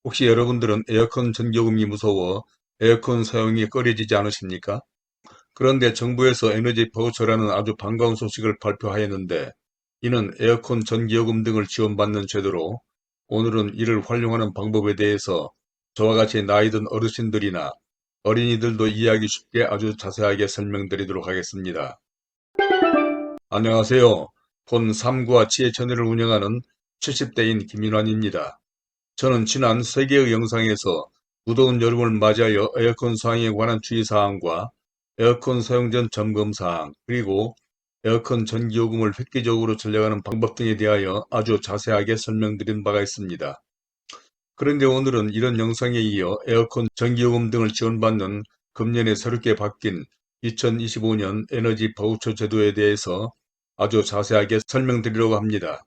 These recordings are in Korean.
혹시 여러분들은 에어컨 전기요금이 무서워 에어컨 사용이 꺼려지지 않으십니까? 그런데 정부에서 에너지 바우처라는 아주 반가운 소식을 발표하였는데, 이는 에어컨 전기요금 등을 지원받는 제도로, 오늘은 이를 활용하는 방법에 대해서 저와 같이 나이 든 어르신들이나 어린이들도 이해하기 쉽게 아주 자세하게 설명드리도록 하겠습니다. 안녕하세요. 본 삼구와 지혜천일을 운영하는 70대인 김인환입니다. 저는 지난 3개의 영상에서 무더운 여름을 맞이하여 에어컨 사용에 관한 주의사항과 에어컨 사용 전 점검사항, 그리고 에어컨 전기요금을 획기적으로 절약하는 방법 등에 대하여 아주 자세하게 설명드린 바가 있습니다. 그런데 오늘은 이런 영상에 이어 에어컨 전기요금 등을 지원받는 금년에 새롭게 바뀐 2025년 에너지 바우처 제도에 대해서 아주 자세하게 설명드리려고 합니다.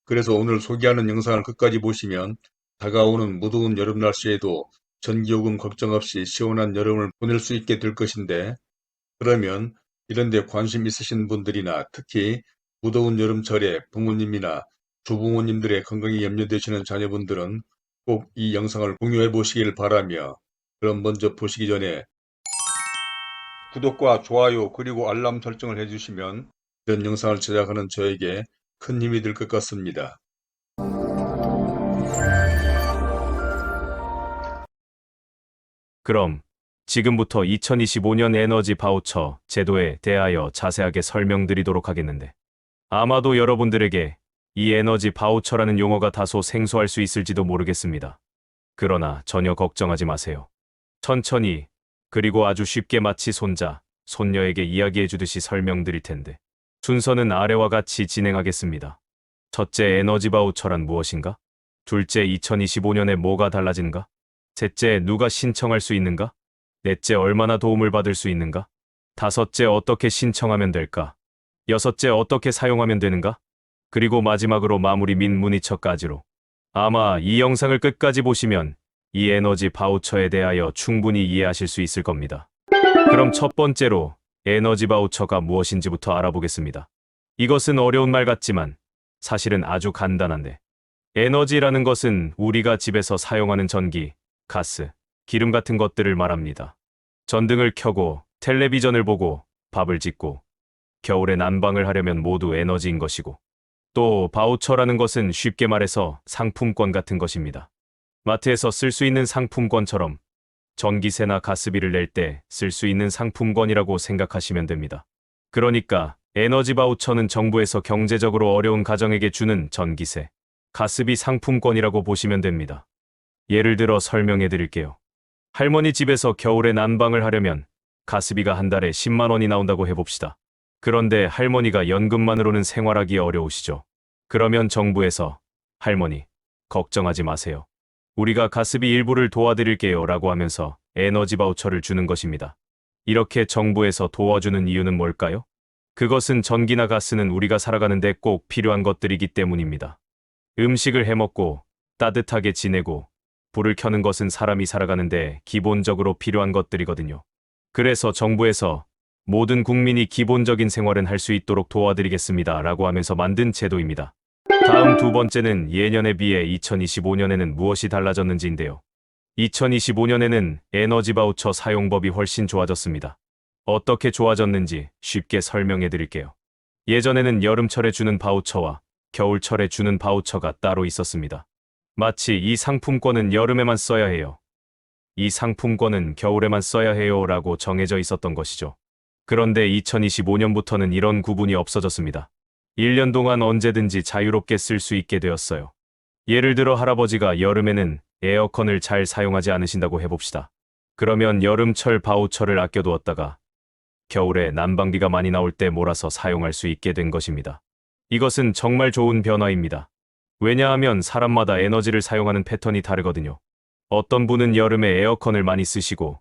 그래서 오늘 소개하는 영상을 끝까지 보시면 다가오는 무더운 여름 날씨에도 전기요금 걱정 없이 시원한 여름을 보낼 수 있게 될 것인데, 그러면 이런 데 관심 있으신 분들이나 특히 무더운 여름철에 부모님이나 조부모님들의 건강이 염려되시는 자녀분들은 꼭 이 영상을 공유해 보시길 바라며, 그럼 먼저 보시기 전에 구독과 좋아요 그리고 알람 설정을 해주시면 이런 영상을 제작하는 저에게 큰 힘이 될 것 같습니다. 그럼 지금부터 2025년 에너지 바우처 제도에 대하여 자세하게 설명드리도록 하겠는데, 아마도 여러분들에게 이 에너지 바우처라는 용어가 다소 생소할 수 있을지도 모르겠습니다. 그러나 전혀 걱정하지 마세요. 천천히, 그리고 아주 쉽게 마치 손자, 손녀에게 이야기해 주듯이 설명드릴 텐데, 순서는 아래와 같이 진행하겠습니다. 첫째, 에너지 바우처란 무엇인가? 둘째, 2025년에 뭐가 달라진가? 셋째, 누가 신청할 수 있는가? 넷째, 얼마나 도움을 받을 수 있는가? 다섯째, 어떻게 신청하면 될까? 여섯째, 어떻게 사용하면 되는가? 그리고 마지막으로 마무리 및 문의처까지로. 아마 이 영상을 끝까지 보시면 이 에너지 바우처에 대하여 충분히 이해하실 수 있을 겁니다. 그럼 첫 번째로 에너지 바우처가 무엇인지부터 알아보겠습니다. 이것은 어려운 말 같지만 사실은 아주 간단한데, 에너지라는 것은 우리가 집에서 사용하는 전기, 가스, 기름 같은 것들을 말합니다. 전등을 켜고 텔레비전을 보고 밥을 짓고 겨울에 난방을 하려면 모두 에너지인 것이고, 또 바우처라는 것은 쉽게 말해서 상품권 같은 것입니다. 마트에서 쓸 수 있는 상품권처럼 전기세나 가스비를 낼 때 쓸 수 있는 상품권이라고 생각하시면 됩니다. 그러니까 에너지 바우처는 정부에서 경제적으로 어려운 가정에게 주는 전기세, 가스비 상품권이라고 보시면 됩니다. 예를 들어 설명해 드릴게요. 할머니 집에서 겨울에 난방을 하려면 가스비가 한 달에 10만 원이 나온다고 해봅시다. 그런데 할머니가 연금만으로는 생활하기 어려우시죠. 그러면 정부에서 할머니, 걱정하지 마세요. 우리가 가스비 일부를 도와드릴게요 라고 하면서 에너지 바우처를 주는 것입니다. 이렇게 정부에서 도와주는 이유는 뭘까요? 그것은 전기나 가스는 우리가 살아가는데 꼭 필요한 것들이기 때문입니다. 음식을 해먹고 따뜻하게 지내고 불을 켜는 것은 사람이 살아가는데 기본적으로 필요한 것들이거든요. 그래서 정부에서 모든 국민이 기본적인 생활은 할 수 있도록 도와드리겠습니다 라고 하면서 만든 제도입니다. 다음 두 번째는 예년에 비해 2025년에는 무엇이 달라졌는지인데요. 2025년에는 에너지 바우처 사용법이 훨씬 좋아졌습니다. 어떻게 좋아졌는지 쉽게 설명해 드릴게요. 예전에는 여름철에 주는 바우처와 겨울철에 주는 바우처가 따로 있었습니다. 마치 이 상품권은 여름에만 써야 해요, 이 상품권은 겨울에만 써야 해요 라고 정해져 있었던 것이죠. 그런데 2025년부터는 이런 구분이 없어졌습니다. 1년 동안 언제든지 자유롭게 쓸 수 있게 되었어요. 예를 들어 할아버지가 여름에는 에어컨을 잘 사용하지 않으신다고 해봅시다. 그러면 여름철 바우처를 아껴두었다가 겨울에 난방비가 많이 나올 때 몰아서 사용할 수 있게 된 것입니다. 이것은 정말 좋은 변화입니다. 왜냐하면 사람마다 에너지를 사용하는 패턴이 다르거든요. 어떤 분은 여름에 에어컨을 많이 쓰시고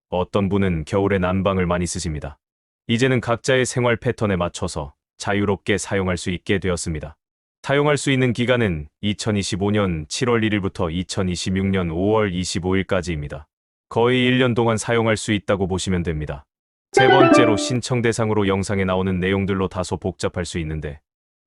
어떤 분은 겨울에 난방을 많이 쓰십니다. 이제는 각자의 생활 패턴에 맞춰서 자유롭게 사용할 수 있게 되었습니다. 사용할 수 있는 기간은 2025년 7월 1일부터 2026년 5월 25일까지입니다. 거의 1년 동안 사용할 수 있다고 보시면 됩니다. 세 번째로 신청 대상으로 영상에 나오는 내용들로 다소 복잡할 수 있는데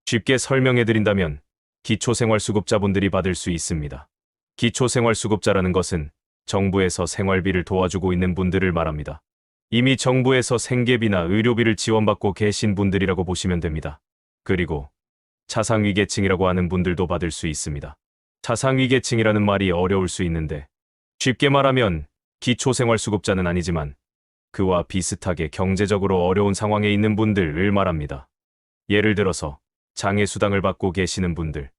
쉽게 설명해 드린다면 기초생활수급자분들이 받을 수 있습니다. 기초생활수급자라는 것은 정부에서 생활비를 도와주고 있는 분들을 말합니다. 이미 정부에서 생계비나 의료비를 지원받고 계신 분들이라고 보시면 됩니다. 그리고 차상위계층이라고 하는 분들도 받을 수 있습니다. 차상위계층이라는 말이 어려울 수 있는데 쉽게 말하면 기초생활수급자는 아니지만 그와 비슷하게 경제적으로 어려운 상황에 있는 분들을 말합니다. 예를 들어서 장애수당을 받고 계시는 분들,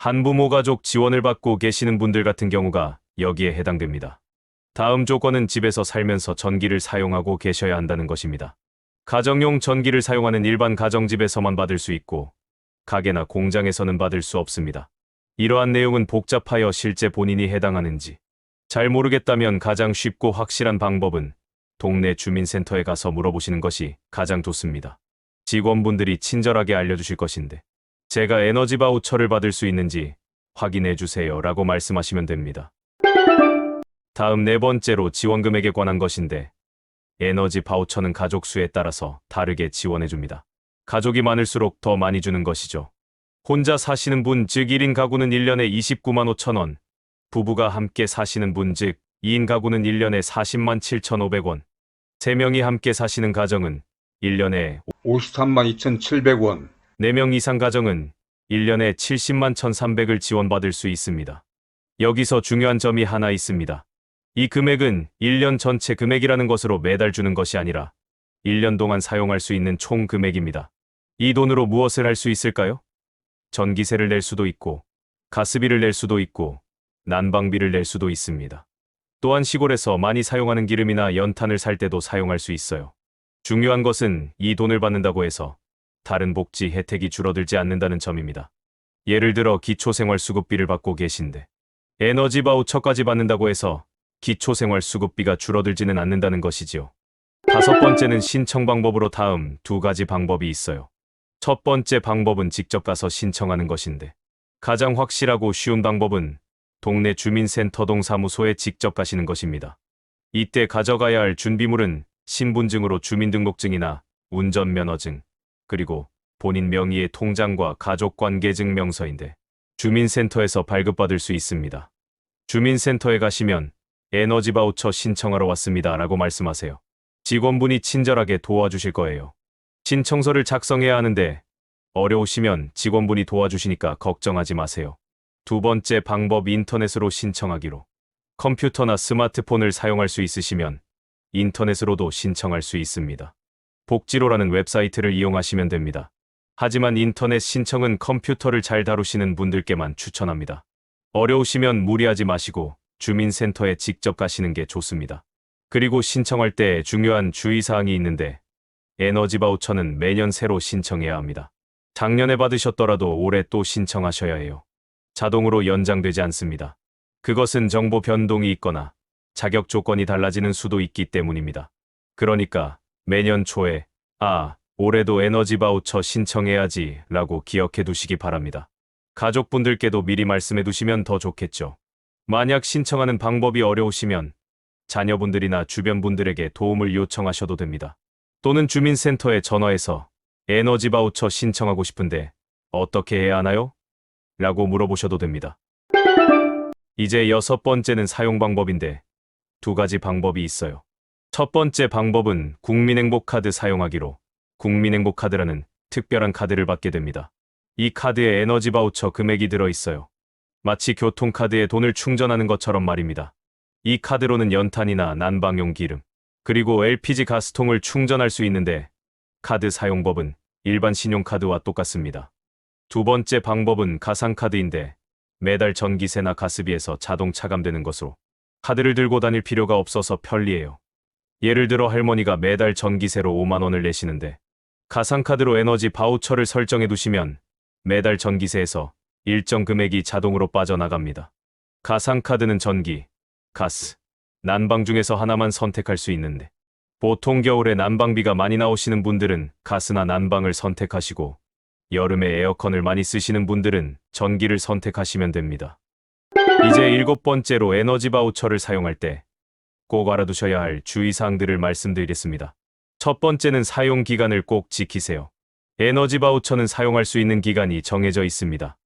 한부모 가족 지원을 받고 계시는 분들 같은 경우가 여기에 해당됩니다. 다음 조건은 집에서 살면서 전기를 사용하고 계셔야 한다는 것입니다. 가정용 전기를 사용하는 일반 가정집에서만 받을 수 있고 가게나 공장에서는 받을 수 없습니다. 이러한 내용은 복잡하여 실제 본인이 해당하는지 잘 모르겠다면 가장 쉽고 확실한 방법은 동네 주민센터에 가서 물어보시는 것이 가장 좋습니다. 직원분들이 친절하게 알려주실 것인데 제가 에너지 바우처를 받을 수 있는지 확인해 주세요 라고 말씀하시면 됩니다. 다음 네 번째로 지원금액에 관한 것인데 에너지 바우처는 가족 수에 따라서 다르게 지원해 줍니다. 가족이 많을수록 더 많이 주는 것이죠. 혼자 사시는 분, 즉 1인 가구는 1년에 29만 5천 원, 부부가 함께 사시는 분, 즉 2인 가구는 1년에 40만 7,500원, 3명이 함께 사시는 가정은 1년에 53만 2,700원, 4명 이상 가정은 1년에 70만 1,300을 지원받을 수 있습니다. 여기서 중요한 점이 하나 있습니다. 이 금액은 1년 전체 금액이라는 것으로 매달 주는 것이 아니라 1년 동안 사용할 수 있는 총 금액입니다. 이 돈으로 무엇을 할 수 있을까요? 전기세를 낼 수도 있고, 가스비를 낼 수도 있고, 난방비를 낼 수도 있습니다. 또한 시골에서 많이 사용하는 기름이나 연탄을 살 때도 사용할 수 있어요. 중요한 것은 이 돈을 받는다고 해서 다른 복지 혜택이 줄어들지 않는다는 점입니다. 예를 들어 기초생활수급비를 받고 계신데 에너지 바우처까지 받는다고 해서 기초생활수급비가 줄어들지는 않는다는 것이지요. 다섯 번째는 신청 방법으로 다음 두 가지 방법이 있어요. 첫 번째 방법은 직접 가서 신청하는 것인데 가장 확실하고 쉬운 방법은 동네 주민센터 동사무소에 직접 가시는 것입니다. 이때 가져가야 할 준비물은 신분증으로 주민등록증이나 운전면허증, 그리고 본인 명의의 통장과 가족관계증명서인데 주민센터에서 발급받을 수 있습니다. 주민센터에 가시면 에너지 바우처 신청하러 왔습니다 라고 말씀하세요. 직원분이 친절하게 도와주실 거예요. 신청서를 작성해야 하는데 어려우시면 직원분이 도와주시니까 걱정하지 마세요. 두 번째 방법, 인터넷으로 신청하기로. 컴퓨터나 스마트폰을 사용할 수 있으시면 인터넷으로도 신청할 수 있습니다. 복지로라는 웹사이트를 이용하시면 됩니다. 하지만 인터넷 신청은 컴퓨터를 잘 다루시는 분들께만 추천합니다. 어려우시면 무리하지 마시고 주민센터에 직접 가시는 게 좋습니다. 그리고 신청할 때 중요한 주의사항이 있는데 에너지 바우처는 매년 새로 신청해야 합니다. 작년에 받으셨더라도 올해 또 신청하셔야 해요. 자동으로 연장되지 않습니다. 그것은 정보 변동이 있거나 자격 조건이 달라지는 수도 있기 때문입니다. 그러니까 매년 초에 올해도 에너지 바우처 신청해야지 라고 기억해 두시기 바랍니다. 가족분들께도 미리 말씀해 두시면 더 좋겠죠. 만약 신청하는 방법이 어려우시면 자녀분들이나 주변 분들에게 도움을 요청하셔도 됩니다. 또는 주민센터에 전화해서 에너지 바우처 신청하고 싶은데 어떻게 해야 하나요? 라고 물어보셔도 됩니다. 이제 여섯 번째는 사용 방법인데 두 가지 방법이 있어요. 첫 번째 방법은 국민행복카드 사용하기로. 국민행복카드라는 특별한 카드를 받게 됩니다. 이 카드에 에너지 바우처 금액이 들어있어요. 마치 교통카드에 돈을 충전하는 것처럼 말입니다. 이 카드로는 연탄이나 난방용 기름, 그리고 LPG 가스통을 충전할 수 있는데 카드 사용법은 일반 신용카드와 똑같습니다. 두 번째 방법은 가상카드인데 매달 전기세나 가스비에서 자동 차감되는 것으로 카드를 들고 다닐 필요가 없어서 편리해요. 예를 들어 할머니가 매달 전기세로 5만 원을 내시는데 가상카드로 에너지 바우처를 설정해 두시면 매달 전기세에서 일정 금액이 자동으로 빠져나갑니다. 가상카드는 전기, 가스, 난방 중에서 하나만 선택할 수 있는데 보통 겨울에 난방비가 많이 나오시는 분들은 가스나 난방을 선택하시고 여름에 에어컨을 많이 쓰시는 분들은 전기를 선택하시면 됩니다. 이제 일곱 번째로 에너지 바우처를 사용할 때 꼭 알아두셔야 할 주의사항들을 말씀드리겠습니다. 첫 번째는 사용 기간을 꼭 지키세요. 에너지 바우처는 사용할 수 있는 기간이 정해져 있습니다.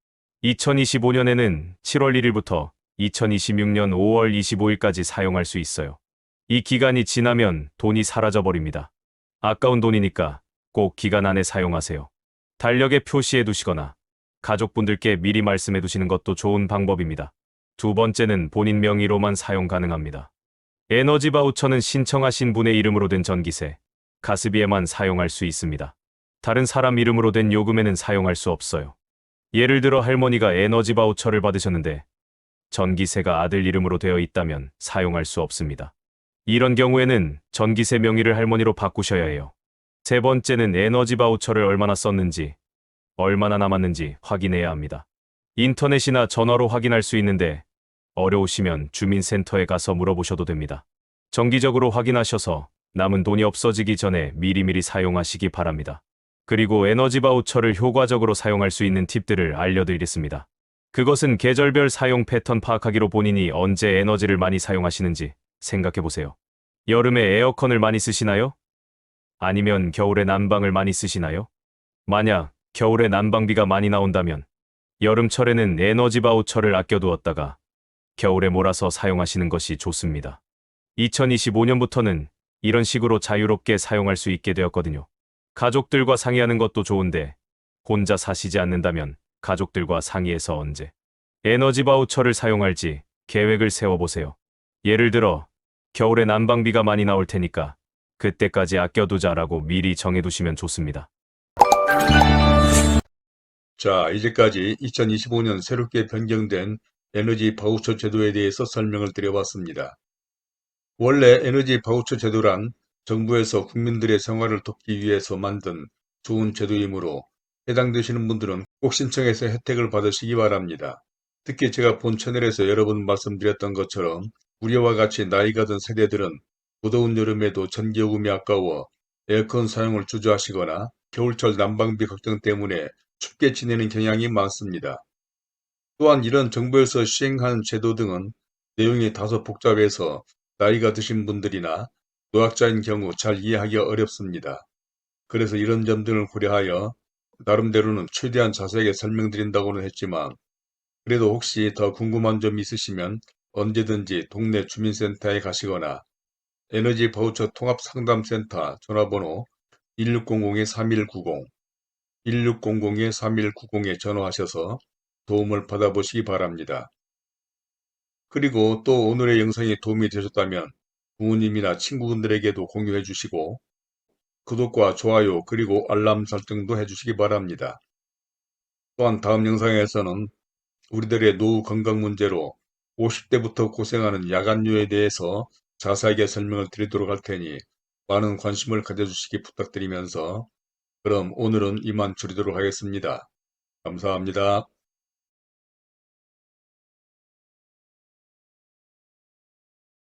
2025년에는 7월 1일부터 2026년 5월 25일까지 사용할 수 있어요. 이 기간이 지나면 돈이 사라져버립니다. 아까운 돈이니까 꼭 기간 안에 사용하세요. 달력에 표시해 두시거나 가족분들께 미리 말씀해 두시는 것도 좋은 방법입니다. 두 번째는 본인 명의로만 사용 가능합니다. 에너지 바우처는 신청하신 분의 이름으로 된 전기세, 가스비에만 사용할 수 있습니다. 다른 사람 이름으로 된 요금에는 사용할 수 없어요. 예를 들어 할머니가 에너지 바우처를 받으셨는데 전기세가 아들 이름으로 되어 있다면 사용할 수 없습니다. 이런 경우에는 전기세 명의를 할머니로 바꾸셔야 해요. 세 번째는 에너지 바우처를 얼마나 썼는지, 얼마나 남았는지 확인해야 합니다. 인터넷이나 전화로 확인할 수 있는데 어려우시면 주민센터에 가서 물어보셔도 됩니다. 정기적으로 확인하셔서 남은 돈이 없어지기 전에 미리미리 사용하시기 바랍니다. 그리고 에너지 바우처를 효과적으로 사용할 수 있는 팁들을 알려드리겠습니다. 그것은 계절별 사용 패턴 파악하기로 본인이 언제 에너지를 많이 사용하시는지 생각해 보세요. 여름에 에어컨을 많이 쓰시나요? 아니면 겨울에 난방을 많이 쓰시나요? 만약 겨울에 난방비가 많이 나온다면 여름철에는 에너지 바우처를 아껴두었다가 겨울에 몰아서 사용하시는 것이 좋습니다. 2025년부터는 이런 식으로 자유롭게 사용할 수 있게 되었거든요. 가족들과 상의하는 것도 좋은데 혼자 사시지 않는다면 가족들과 상의해서 언제 에너지 바우처를 사용할지 계획을 세워보세요. 예를 들어 겨울에 난방비가 많이 나올 테니까 그때까지 아껴두자라고 미리 정해두시면 좋습니다. 자, 이제까지 2025년 새롭게 변경된 에너지 바우처 제도에 대해서 설명을 드려봤습니다. 원래 에너지 바우처 제도란 정부에서 국민들의 생활을 돕기 위해서 만든 좋은 제도이므로 해당되시는 분들은 꼭 신청해서 혜택을 받으시기 바랍니다. 특히 제가 본 채널에서 여러 번 말씀드렸던 것처럼 우리와 같이 나이가 든 세대들은 무더운 여름에도 전기요금이 아까워 에어컨 사용을 주저하시거나 겨울철 난방비 걱정 때문에 춥게 지내는 경향이 많습니다. 또한 이런 정부에서 시행하는 제도 등은 내용이 다소 복잡해서 나이가 드신 분들이나 노약자인 경우 잘 이해하기가 어렵습니다. 그래서 이런 점들을 고려하여 나름대로는 최대한 자세하게 설명드린다고는 했지만 그래도 혹시 더 궁금한 점 있으시면 언제든지 동네 주민센터에 가시거나 에너지 바우처 통합상담센터 전화번호 1600-3190, 1600-3190에 전화하셔서 도움을 받아보시기 바랍니다. 그리고 또 오늘의 영상이 도움이 되셨다면 부모님이나 친구분들에게도 공유해 주시고 구독과 좋아요 그리고 알람 설정도 해주시기 바랍니다. 또한 다음 영상에서는 우리들의 노후 건강 문제로 50대부터 고생하는 야간류에 대해서 자세하게 설명을 드리도록 할 테니 많은 관심을 가져주시기 부탁드리면서 그럼 오늘은 이만 줄이도록 하겠습니다. 감사합니다.